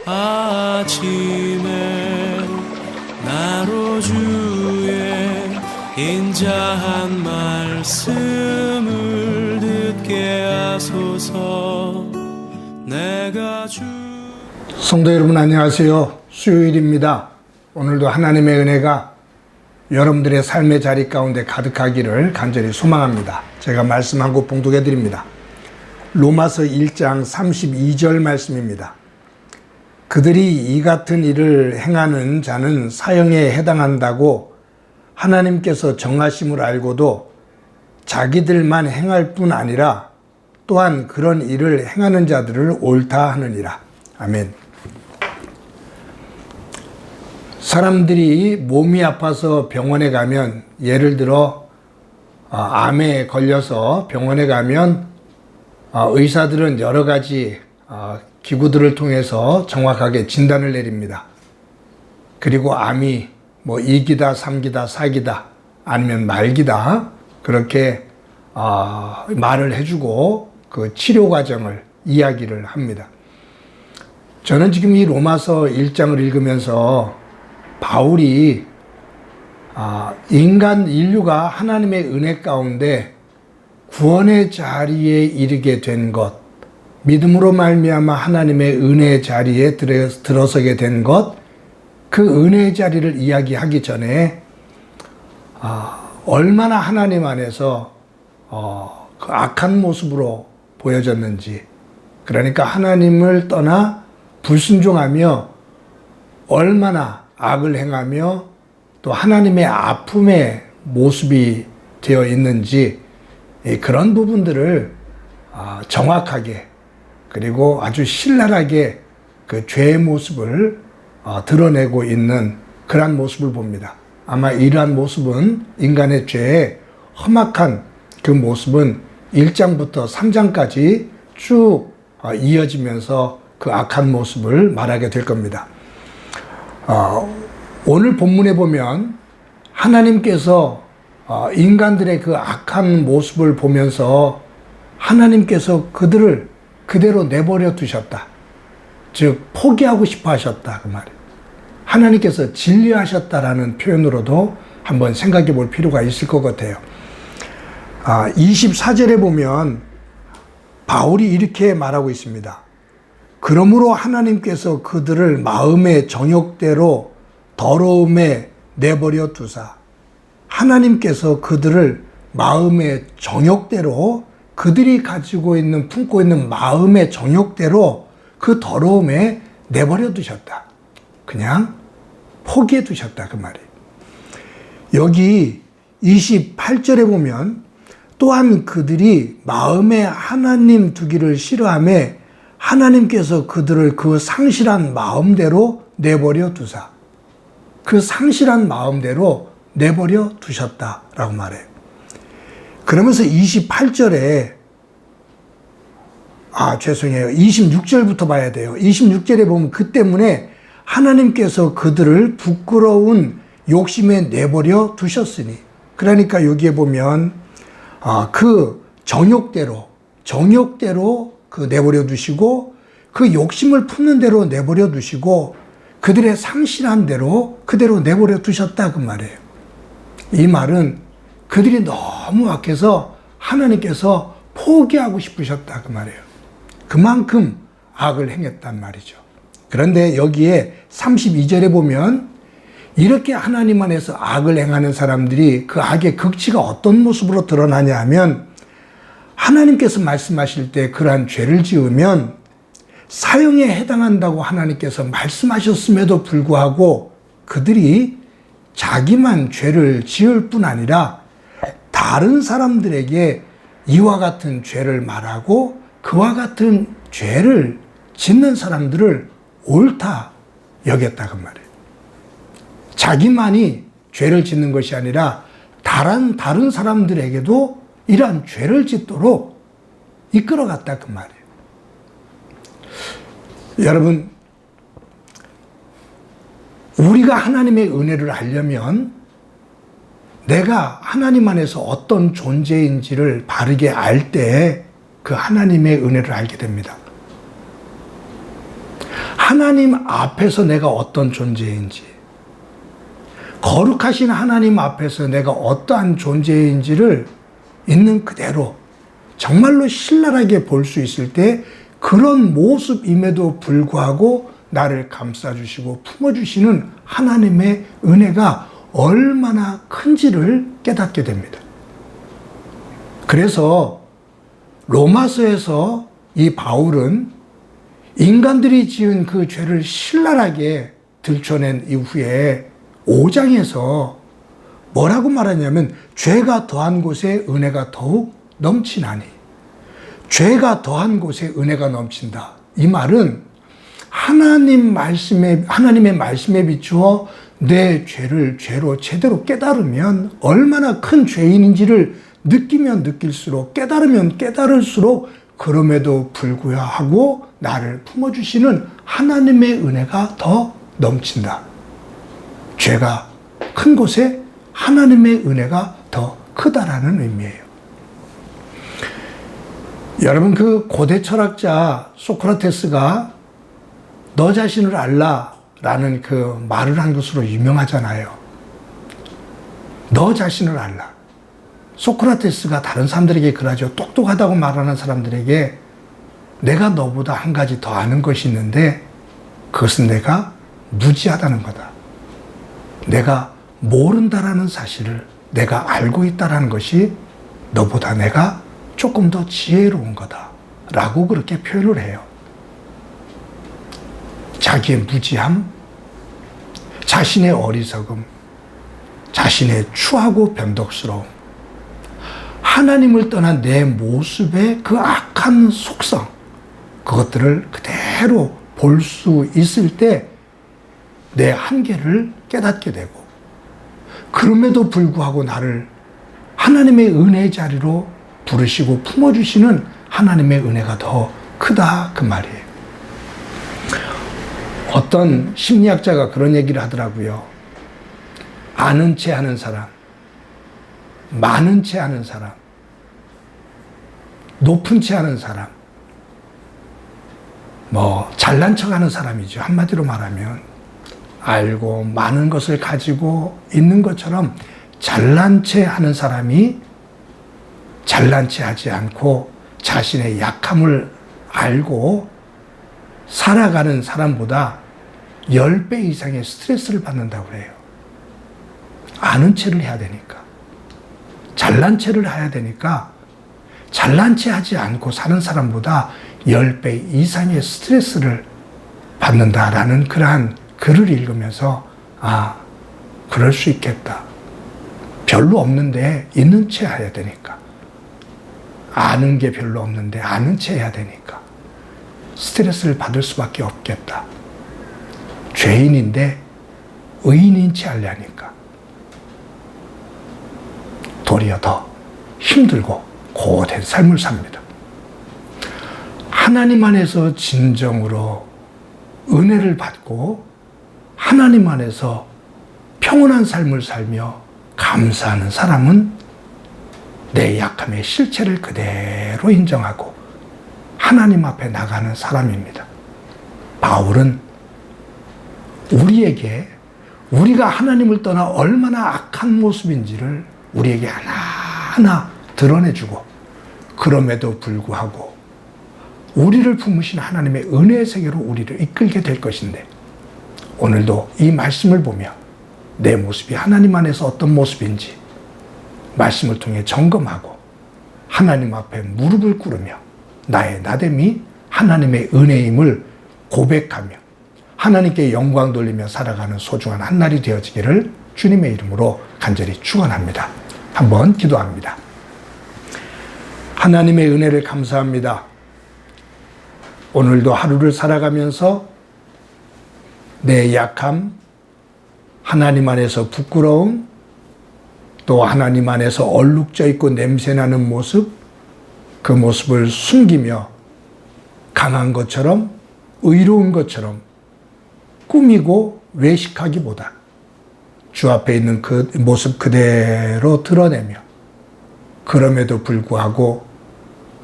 아침에 나로 주의 인자한 말씀을 듣게 하소서. 내가 성도 여러분 안녕하세요. 수요일입니다. 오늘도 하나님의 은혜가 여러분들의 삶의 자리 가운데 가득하기를 간절히 소망합니다. 제가 말씀 한 곳 봉독해 드립니다. 로마서 1장 32절 말씀입니다. 그들이 이 같은 일을 행하는 자는 사형에 해당한다고 하나님께서 정하심을 알고도 자기들만 행할 뿐 아니라 또한 그런 일을 행하는 자들을 옳다 하느니라. 아멘. 사람들이 몸이 아파서 병원에 가면, 예를 들어 암에 걸려서 병원에 가면 의사들은 여러 가지 기구들을 통해서 정확하게 진단을 내립니다. 그리고 암이 2기다, 3기다, 4기다, 아니면 말기다, 그렇게 말을 해주고 그 치료 과정을 이야기를 합니다. 저는 지금 이 로마서 1장을 읽으면서 바울이 인류가 하나님의 은혜 가운데 구원의 자리에 이르게 된 것, 믿음으로 말미암아 하나님의 은혜의 자리에 들어서게 된 것, 그 은혜의 자리를 이야기하기 전에 얼마나 하나님 안에서 그 악한 모습으로 보여졌는지, 그러니까 하나님을 떠나 불순종하며 얼마나 악을 행하며 또 하나님의 아픔의 모습이 되어 있는지, 그런 부분들을 정확하게 그리고 아주 신랄하게 그 죄의 모습을 드러내고 있는 그러한 모습을 봅니다. 아마 이러한 모습은, 인간의 죄의 험악한 그 모습은 1장부터 3장까지 쭉 이어지면서 그 악한 모습을 말하게 될 겁니다. 오늘 본문에 보면 하나님께서 인간들의 그 악한 모습을 보면서 하나님께서 그들을 그대로 내버려 두셨다. 즉 포기하고 싶어 하셨다, 그 말이에요. 하나님께서 진리하셨다라는 표현으로도 한번 생각해 볼 필요가 있을 것 같아요. 24절에 보면 바울이 이렇게 말하고 있습니다. 그러므로 하나님께서 그들을 마음의 정욕대로 더러움에 내버려 두사, 하나님께서 그들을 마음의 정욕대로, 그들이 가지고 있는, 품고 있는 마음의 정욕대로 그 더러움에 내버려 두셨다. 그냥 포기해 두셨다, 그 말이에요. 여기 28절에 보면 또한 그들이 마음에 하나님 두기를 싫어하며 하나님께서 그들을 그 상실한 마음대로 내버려 두사, 그 상실한 마음대로 내버려 두셨다라고 말해요. 그러면서 28절에 26절부터 봐야 돼요. 26절에 보면 그 때문에 하나님께서 그들을 부끄러운 욕심에 내버려 두셨으니, 그러니까 여기에 보면 그 정욕대로 그 내버려 두시고, 그 욕심을 품는 대로 내버려 두시고, 그들의 상실한 대로 그대로 내버려 두셨다, 그 말이에요. 이 말은 그들이 너무 악해서 하나님께서 포기하고 싶으셨다, 그 말이에요. 그만큼 악을 행했단 말이죠. 그런데 여기에 32절에 보면 이렇게 하나님 안에서 악을 행하는 사람들이 그 악의 극치가 어떤 모습으로 드러나냐 하면, 하나님께서 말씀하실 때 그러한 죄를 지으면 사형에 해당한다고 하나님께서 말씀하셨음에도 불구하고 그들이 자기만 죄를 지을 뿐 아니라 다른 사람들에게 이와 같은 죄를 말하고 그와 같은 죄를 짓는 사람들을 옳다 여겼다, 그 말이에요. 자기만이 죄를 짓는 것이 아니라 다른 사람들에게도 이러한 죄를 짓도록 이끌어갔다, 그 말이에요. 여러분, 우리가 하나님의 은혜를 알려면 내가 하나님 안에서 어떤 존재인지를 바르게 알 때 그 하나님의 은혜를 알게 됩니다. 하나님 앞에서 내가 어떤 존재인지, 거룩하신 하나님 앞에서 내가 어떠한 존재인지를 있는 그대로 정말로 신랄하게 볼 수 있을 때 그런 모습임에도 불구하고 나를 감싸주시고 품어주시는 하나님의 은혜가 얼마나 큰지를 깨닫게 됩니다. 그래서 로마서에서 이 바울은 인간들이 지은 그 죄를 신랄하게 들춰낸 이후에 5장에서 뭐라고 말하냐면 죄가 더한 곳에 은혜가 더욱 넘치나니, 죄가 더한 곳에 은혜가 넘친다. 이 말은 하나님의 말씀에 비추어 내 죄를 죄로 제대로 깨달으면 얼마나 큰 죄인인지를 느끼면 느낄수록, 깨달으면 깨달을수록 그럼에도 불구하고 나를 품어주시는 하나님의 은혜가 더 넘친다. 죄가 큰 곳에 하나님의 은혜가 더 크다라는 의미예요. 여러분, 그 고대 철학자 소크라테스가 너 자신을 알라라는 그 말을 한 것으로 유명하잖아요. 너 자신을 알라. 소크라테스가 다른 사람들에게 그러죠. 똑똑하다고 말하는 사람들에게 내가 너보다 한 가지 더 아는 것이 있는데 그것은 내가 무지하다는 거다. 내가 모른다라는 사실을 내가 알고 있다라는 것이 너보다 내가 조금 더 지혜로운 거다. 라고 그렇게 표현을 해요. 자기의 무지함, 자신의 어리석음, 자신의 추하고 변덕스러움, 하나님을 떠난 내 모습의 그 악한 속성, 그것들을 그대로 볼 수 있을 때 내 한계를 깨닫게 되고, 그럼에도 불구하고 나를 하나님의 은혜의 자리로 부르시고 품어주시는 하나님의 은혜가 더 크다, 그 말이에요. 어떤 심리학자가 그런 얘기를 하더라고요. 아는 체 하는 사람, 많은 체 하는 사람, 높은 체 하는 사람, 잘난 척 하는 사람이죠. 한마디로 말하면. 알고 많은 것을 가지고 있는 것처럼 잘난 체 하는 사람이 잘난 체 하지 않고 자신의 약함을 알고 살아가는 사람보다 10배 이상의 스트레스를 받는다고 해요. 아는 체를 해야 되니까. 잘난 체를 해야 되니까 잘난 체 하지 않고 사는 사람보다 10배 이상의 스트레스를 받는다라는 그러한 글을 읽으면서 그럴 수 있겠다. 별로 없는데 있는 체 해야 되니까. 아는 게 별로 없는데 아는 체 해야 되니까. 스트레스를 받을 수밖에 없겠다. 죄인인데 의인인 체 하려니까. 도리어 더 힘들고 고된 삶을 삽니다. 하나님 안에서 진정으로 은혜를 받고 하나님 안에서 평온한 삶을 살며 감사하는 사람은 내 약함의 실체를 그대로 인정하고 하나님 앞에 나가는 사람입니다. 바울은 우리에게 우리가 하나님을 떠나 얼마나 악한 모습인지를 우리에게 하나하나 드러내주고 그럼에도 불구하고 우리를 품으신 하나님의 은혜의 세계로 우리를 이끌게 될 것인데 오늘도 이 말씀을 보며 내 모습이 하나님 안에서 어떤 모습인지 말씀을 통해 점검하고 하나님 앞에 무릎을 꿇으며 나의 나됨이 하나님의 은혜임을 고백하며 하나님께 영광 돌리며 살아가는 소중한 한날이 되어지기를 주님의 이름으로 간절히 축원합니다. 한번 기도합니다. 하나님의 은혜를 감사합니다. 오늘도 하루를 살아가면서 내 약함, 하나님 안에서 부끄러움, 또 하나님 안에서 얼룩져 있고 냄새나는 모습, 그 모습을 숨기며 강한 것처럼 의로운 것처럼 꾸미고 외식하기보다 주 앞에 있는 그 모습 그대로 드러내며 그럼에도 불구하고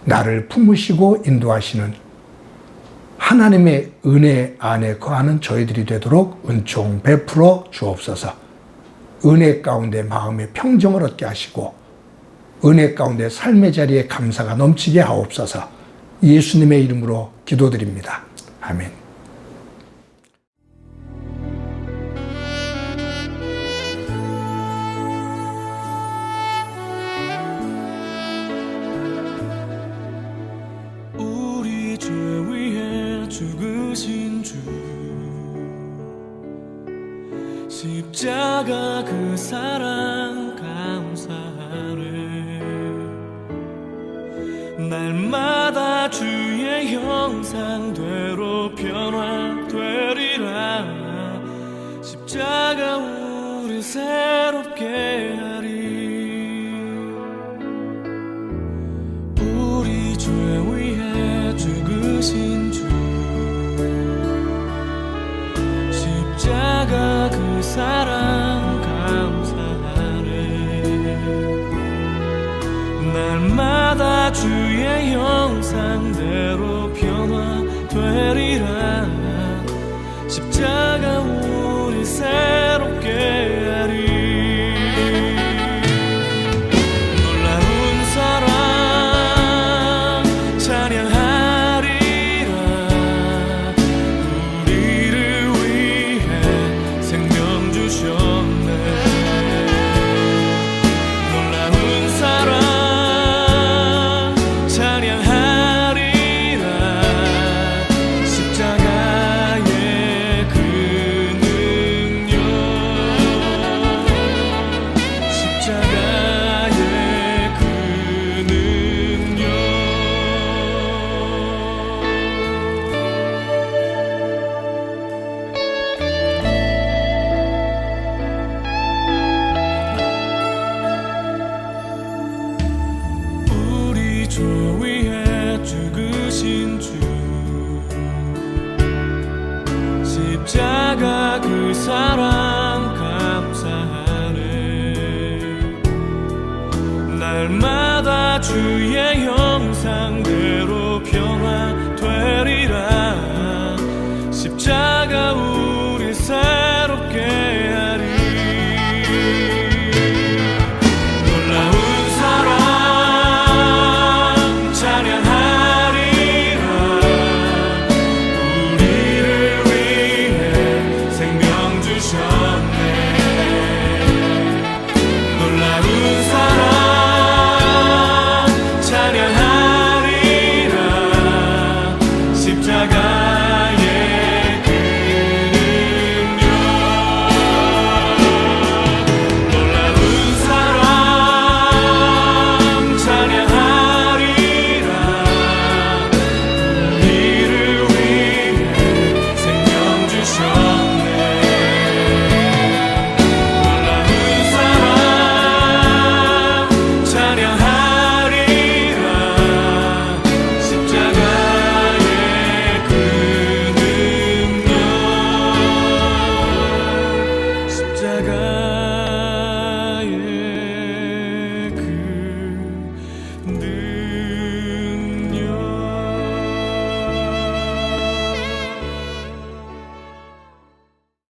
나를 품으시고 인도하시는 하나님의 은혜 안에 거하는 저희들이 되도록 은총 베풀어 주옵소서. 은혜 가운데 마음의 평정을 얻게 하시고 은혜 가운데 삶의 자리에 감사가 넘치게 하옵소서. 예수님의 이름으로 기도드립니다. 아멘. 우리 죄 위해 죽으신 주 십자가 그 사랑 감사하네. 날마다 주의 형상대로 변화되리라. 십자가 우리 새롭게 하리. 우리 죄 위해 죽으신 주 십자가 그 사랑 감사하네. 날마다 주의 형상대로 변화되리라. 십자가 우리 새롭게 하리. 놀라운 사랑 찬양하리라. 우리를 위해 생명 주셨네. 놀라운 사랑 찬양하리라. 십자가의 그 능력, 십자가의 그 능력. 우리 죄 위해 죽으신 주 십자가 그 사랑